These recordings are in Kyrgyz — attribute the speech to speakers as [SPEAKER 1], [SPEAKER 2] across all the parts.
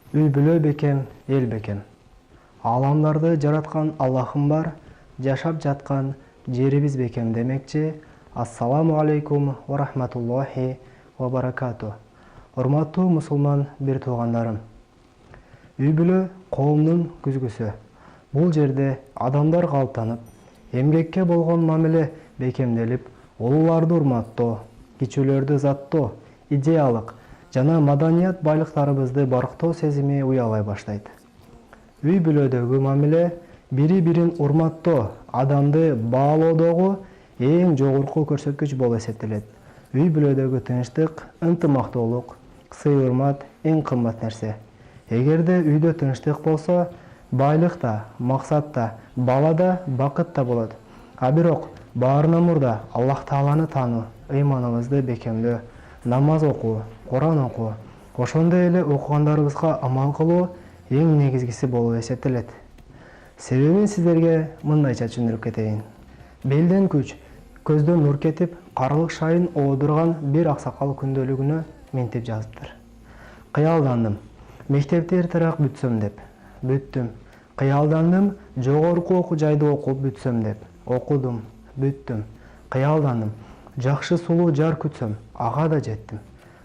[SPEAKER 1] Үй бүлө бекем, эл бекем. Аламдарды жараткан Аллахым бар, жашап жаткан жерибиз бекем демекчи. Ассаламу алейкум ва рахматуллахи ва баракату. Урматтуу мусулман бир туугандарым. Үй бүлө коомдун күзгүсү. Бул жерде адамдар калыптанып, эмгекке болгон мамиле бекемделип, улууларды урматтоо, кичүүлөрдү заттоо, идеялык жана маданият байлыктарыбызды барктоо сезими уялай баштайт. Үй бүлөдөгү мамиле бири-бирин урматтоо, адамды баалоодогу эң жогорку көрсөткүч болуп эсептелет. Үй бүлөдөгү тынчтык, ынтымактуулук, сый-урмат эң кымбат нерсе. Эгерде үйдө тынчтык болсо, байлык да, максат да, бала да, бакыт да болот. А бирок баарынан мурда Аллах Тааланы таануу, ыйманыбызды бекемдөө, намаз окуу, Куран окуу, ошондой эле окугандарыбызга амал кылуу эң негизгиси болуп эсептелет. Себебин сиздерге мындайча түшүндүрүп кетейин. Белден күч, көздөн нур кетип, карылык шайын оодурган бир аксакал күндөлүгүнө ментип жазыптыр. Кыялдандым, мектепти эртерээк бүтсөм деп. Бүттүм. Кыялдандым, жогорку окуу жайды окуп бүтсөм деп. Окудум, бүттүм. Кыялдандым, жакшы сулуу жар күтсөм, ага да жеттим.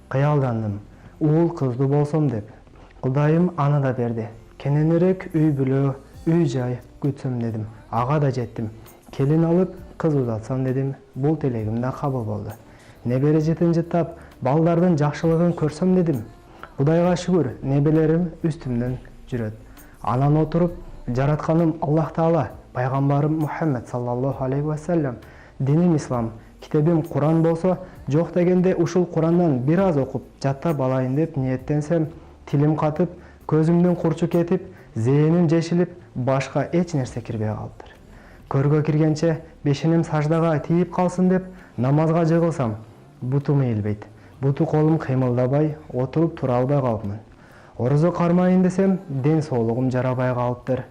[SPEAKER 1] Кыялдандым, уул кыздуу болсом деп. Кудайым аны да берди. Кененирээк үй бүлө, үй жай күтсөм дедим. Ага да жеттим. Келин алып, кыз узатсам дедим. Бул тилегим да кабыл болду. Небере жытап, балдардын жакшылыгын көрсөм дедим. Кудайга шүгүр, небелерим үстүмдөн жүрөт. Анан отуруп, жаратканым Аллах Таала, пайгамбарым Мухаммед саллаллаху алейхи ва саллям, диним ислам, китебим Куран болсо, жок дегенде ушул Курандан бир аз окуп, жаттап алайын деп ниеттенсем, тилим катып, көзүмдөн курчу кетип, зээним жешилип, башка эч нерсе кирбей калыптыр. Көргө киргенче бешиним саждага тийип калсын деп намазга жыгылсам, бутум ийилбейт. Буту колум кыймылдабай, отуруп тура албай калыпмын. Орозо кармайын десем, ден соолугум жарабай калыптыр.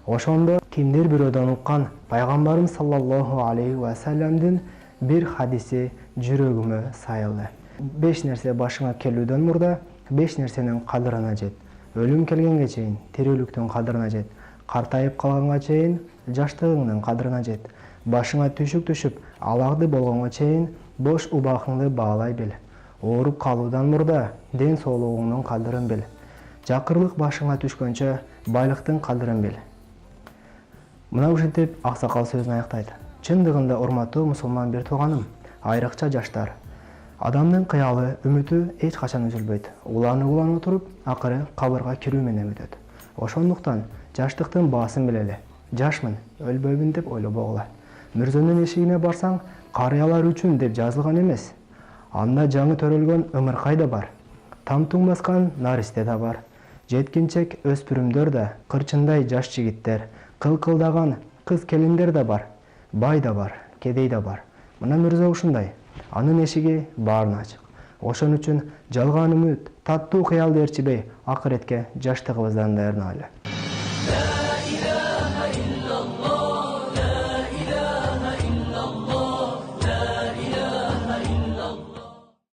[SPEAKER 1] Ошондо кимдир бирөөдөн уккан пайгамбарым саллаллаху алейхи ва саллямдын бир хадиси жүрөгүмө сайылды. 5 нерсе башыңа келүүдөн мурда 5 нерсенин кадырына жет. Өлүм келгенге чейин тирүүлүктүн кадырына жет. Картайып калганга чейин жаштыгыңдын кадырына жет. Башыңа түшүк түшүп, аларды болгонго чейин бош убакыңды баалай бил. Ооруп калуудан мурда ден соолугуңдун кадырын бил. Жакырлык башыңа түшкөнчө байлыктын кадырын бил. Мына ушинтип аксакал сөзүн аяктайт. Чындыгында урматтуу мусулман бир тууганым, айрыкча жаштар. Адамдын кыялы, үмүтү эч качан үзүлбөйт. Уланып туруп, акыры кабырга кирүү менен бүтөт. Ошондуктан жаштыктын баасын билели. Жашмын, өлбөймүн деп ойлобогула. Мүрзөнүн эшигине барсаң, карыялар үчүн деп жазылган эмес. Анда жаңы төрөлгөн ымыркай да бар. Тамтуң баскан наристе да бар. Жеткинчек өспүрүмдөр да, кырчындай жаш жигиттер, кылкылдаган кыз келиндер да бар. Бай да бар, кедей да бар. Мына мүрзө ушундай. Анын эшиги баарына ачык. Ошон үчүн жалган үмүт, таттуу кыялды ээрчибей, акыретке жаштыгыбыздан даярданайлы.